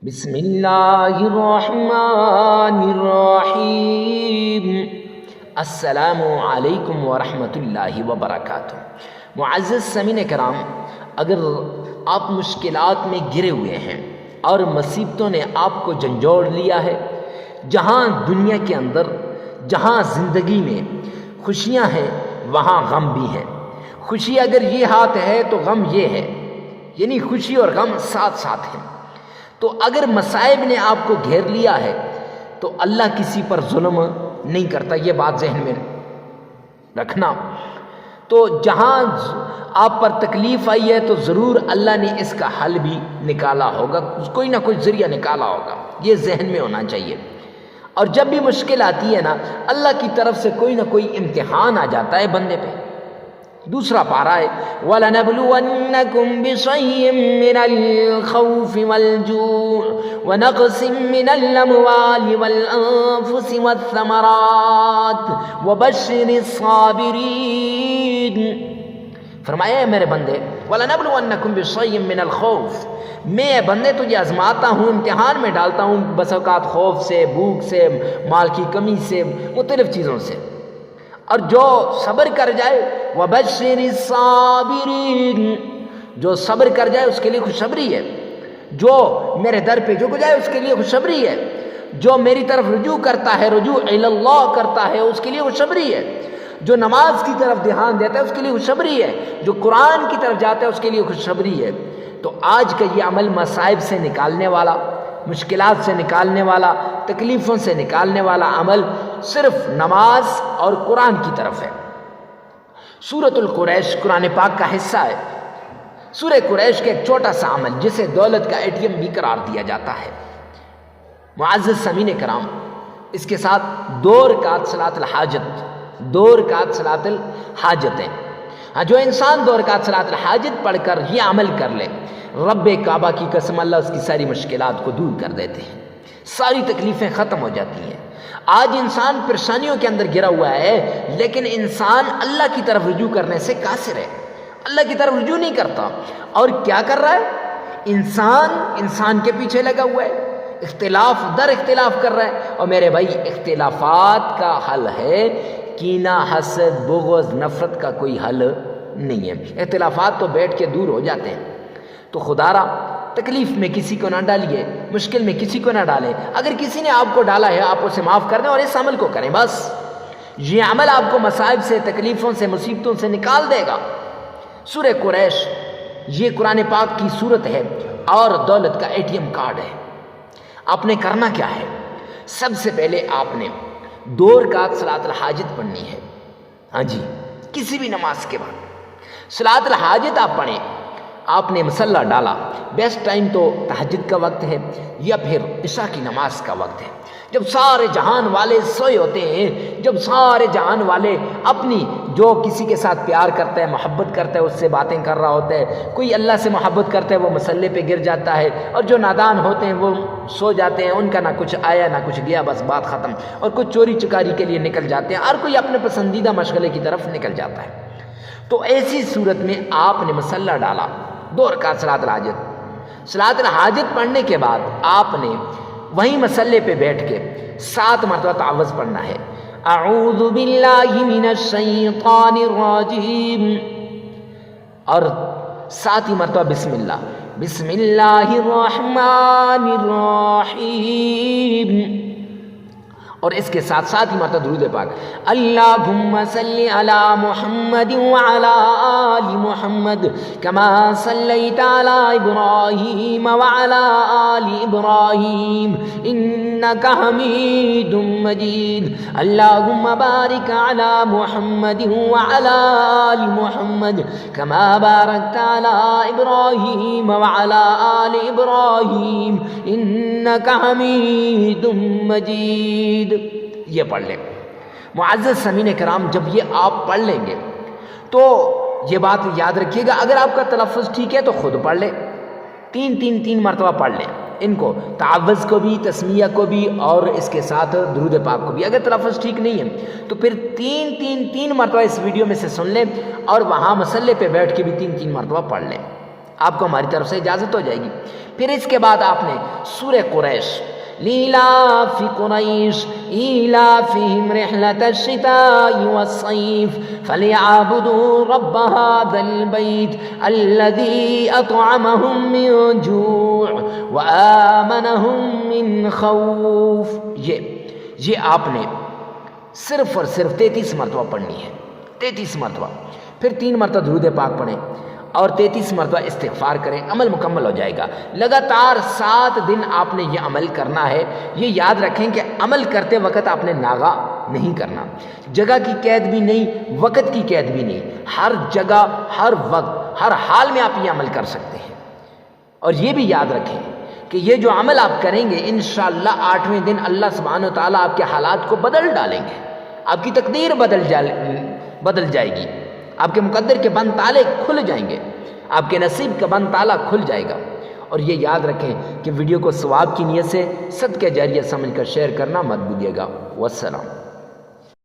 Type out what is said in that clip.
بسم اللہ الرحمن الرحیم۔ السلام علیکم ورحمۃ اللہ وبرکاتہ۔ معزز سامعین کرام، اگر آپ مشکلات میں گرے ہوئے ہیں اور مصیبتوں نے آپ کو جھنجھوڑ لیا ہے، جہاں دنیا کے اندر، جہاں زندگی میں خوشیاں ہیں وہاں غم بھی ہیں۔ خوشی اگر یہ ہاتھ ہے تو غم یہ ہے، یعنی خوشی اور غم ساتھ ساتھ ہیں۔ تو اگر مصائب نے آپ کو گھیر لیا ہے تو اللہ کسی پر ظلم نہیں کرتا، یہ بات ذہن میں رکھنا۔ تو جہاں آپ پر تکلیف آئی ہے تو ضرور اللہ نے اس کا حل بھی نکالا ہوگا، کوئی نہ کوئی ذریعہ نکالا ہوگا، یہ ذہن میں ہونا چاہیے۔ اور جب بھی مشکل آتی ہے نا، اللہ کی طرف سے کوئی نہ کوئی امتحان آ جاتا ہے بندے پہ۔ دوسرا پارہ ہے وَلَنَبْلُوَنَّكُمْ بِشَيْءٍ مِّنَ الْخَوْفِ وَالْجُوعِ وَنَقْصٍ مِّنَ الْأَمْوَالِ وَالْأَنفُسِ وَالثَّمَرَاتِ وَبَشِّرِ الصَّابِرِينَ۔ فرمایا ہے میرے بندے، وَلَنَبْلُوَنَّكُمْ بِشَيْءٍ مِّنَ الْخَوْفِ، میں بندے تجھے آزماتا ہوں، امتحان میں ڈالتا ہوں، بس اوقات خوف سے، بھوک سے، مال کی کمی سے، مختلف چیزوں سے۔ اور جو صبر کر جائے وَبَشِّرِ الصَّابِرِينَ، جو صبر کر جائے اس کے لیے خوشخبری ہے، جو میرے در پہ جھک جائے اس کے لیے خوشخبری ہے، جو میری طرف رجوع کرتا ہے، رجوع الی اللہ کرتا ہے، اس کے لیے خوشخبری ہے، جو نماز کی طرف دھیان دیتا ہے اس کے لیے خوشخبری ہے، جو قرآن کی طرف جاتا ہے اس کے لیے خوشخبری ہے۔ تو آج کا یہ عمل مصائب سے نکالنے والا، مشکلات سے نکالنے والا، تکلیفوں سے نکالنے والا عمل صرف نماز اور قرآن کی طرف ہے۔ سورۃ القریش قرآن پاک کا حصہ ہے۔ سورہ قریش کا ایک چھوٹا سا عمل جسے دولت کا ATM بھی قرار دیا جاتا ہے۔ معزز سامعین کرام، اس کے ساتھ 2 رکعت صلاۃ الحاجت، 2 رکعت صلاۃ الحاجت ہے۔ جو انسان 2 رکعت صلاۃ الحاجت پڑھ کر یہ عمل کر لے، رب کعبہ کی قسم اللہ اس کی ساری مشکلات کو دور کر دیتے ہیں، ساری تکلیفیں ختم ہو جاتی ہیں۔ آج انسان پریشانیوں کے اندر گرا ہوا ہے، لیکن انسان اللہ کی طرف رجوع کرنے سے قاصر ہے، اللہ کی طرف رجوع نہیں کرتا۔ اور کیا کر رہا ہے؟ انسان کے پیچھے لگا ہوا ہے، اختلاف در اختلاف کر رہا ہے۔ اور میرے بھائی، اختلافات کا حل ہے، کینہ، حسد، بغض، نفرت کا کوئی حل نہیں ہے۔ اختلافات تو بیٹھ کے دور ہو جاتے ہیں۔ تو خدا را تکلیف میں کسی کو نہ ڈالیے، مشکل میں کسی کو نہ ڈالیں۔ اگر کسی نے آپ کو ڈالا ہے آپ اسے معاف کر دیں اور اس عمل کو کریں، بس یہ عمل آپ کو مصائب سے، تکلیفوں سے، مصیبتوں سے نکال دے گا۔ سورہ قریش یہ قرآن پاک کی صورت ہے اور دولت کا ATM کارڈ ہے۔ آپ نے کرنا کیا ہے؟ سب سے پہلے آپ نے 2 رکعت صلاۃ الحاجت پڑھنی ہے۔ ہاں جی، کسی بھی نماز کے بعد صلاۃ الحاجت آپ پڑھیں۔ آپ نے مصلی ڈالا، بیسٹ ٹائم تو تہجد کا وقت ہے یا پھر عشاء کی نماز کا وقت ہے، جب سارے جہان والے سوئے ہوتے ہیں، جب سارے جہان والے اپنی جو کسی کے ساتھ پیار کرتا ہے، محبت کرتا ہے، اس سے باتیں کر رہا ہوتا ہے۔ کوئی اللہ سے محبت کرتا ہے وہ مصلی پہ گر جاتا ہے، اور جو نادان ہوتے ہیں وہ سو جاتے ہیں، ان کا نہ کچھ آیا نہ کچھ گیا، بس بات ختم۔ اور کچھ چوری چکاری کے لیے نکل جاتے ہیں، ہر کوئی اپنے پسندیدہ مشغلے کی طرف نکل جاتا ہے۔ تو ایسی صورت میں آپ نے مصلی ڈالا، 2 رکعت صلاۃ الحاجت، صلاۃ الحاجت پڑھنے کے بعد آپ نے وہیں مصلی پہ بیٹھ کے 7 مرتبہ تعوذ پڑھنا ہے۔ اعوذ باللہ من الشیطان الرجیم، اور 7 ہی مرتبہ بسم اللہ، بسم اللہ الرحمن الرحیم، اور اس کے ساتھ ہی مرتبہ درود پاک، اللہم صلی علی محمد وعلی آل محمد کما صلیت علی ابراہیم وعلی آل ابراہیم انک حمید مجید، اللہم بارک علی محمد وعلی آل محمد کما بارکت علی ابراہیم وعلی آل ابراہیم انک حمید مجید۔ یہ پڑھ لیں۔ معزز سامعین کرام، جب یہ آپ پڑھ لیں گے تو یہ بات یاد رکھیے گا، اگر آپ کا تلفظ ٹھیک ہے تو خود پڑھ لیں، 3 مرتبہ پڑھ لیں ان کو، تعوذ کو بھی، تسمیہ کو بھی، اور اس کے ساتھ درود پاک کو بھی۔ اگر تلفظ ٹھیک نہیں ہے تو پھر 3 مرتبہ اس ویڈیو میں سے سن لیں، اور وہاں مصلی پہ بیٹھ کے بھی 3 مرتبہ پڑھ لیں۔ آپ کو ہماری طرف سے اجازت ہو جائے گی۔ پھر اس کے بعد آپ نے سورہ قریش، لِإِيلَافِ قُرَيْشٍ إِيلَافِهِمْ رِحْلَةَ الشِّتَاءِ وَالصَّيْفِ فَلْيَعْبُدُوا رَبَّ هَذَا الْبَيْتِ الَّذِي أَطْعَمَهُم مِّن جُوعٍ وَآمَنَهُم مِّن خَوْفٍ۔ یہ آپ نے صرف اور صرف 33 مرتبہ پڑھنی ہے، 33 مرتبہ، پھر 3 مرتبہ درود پاک پڑھیں اور 33 مرتبہ استغفار کریں، عمل مکمل ہو جائے گا۔ لگاتار 7 دن آپ نے یہ عمل کرنا ہے۔ یہ یاد رکھیں کہ عمل کرتے وقت آپ نے ناغا نہیں کرنا، جگہ کی قید بھی نہیں، وقت کی قید بھی نہیں، ہر جگہ ہر وقت ہر حال میں آپ یہ عمل کر سکتے ہیں۔ اور یہ بھی یاد رکھیں کہ یہ جو عمل آپ کریں گے انشاءاللہ 8ویں دن اللہ سبحانہ وتعالیٰ آپ کے حالات کو بدل ڈالیں گے، آپ کی تقدیر بدل جائے گی، آپ کے مقدر کے بند تالے کھل جائیں گے، آپ کے نصیب کا بند تالا کھل جائے گا۔ اور یہ یاد رکھیں کہ ویڈیو کو ثواب کی نیت سے صدقہ جاریہ سمجھ کر شیئر کرنا مت بھولیے گا۔ والسلام۔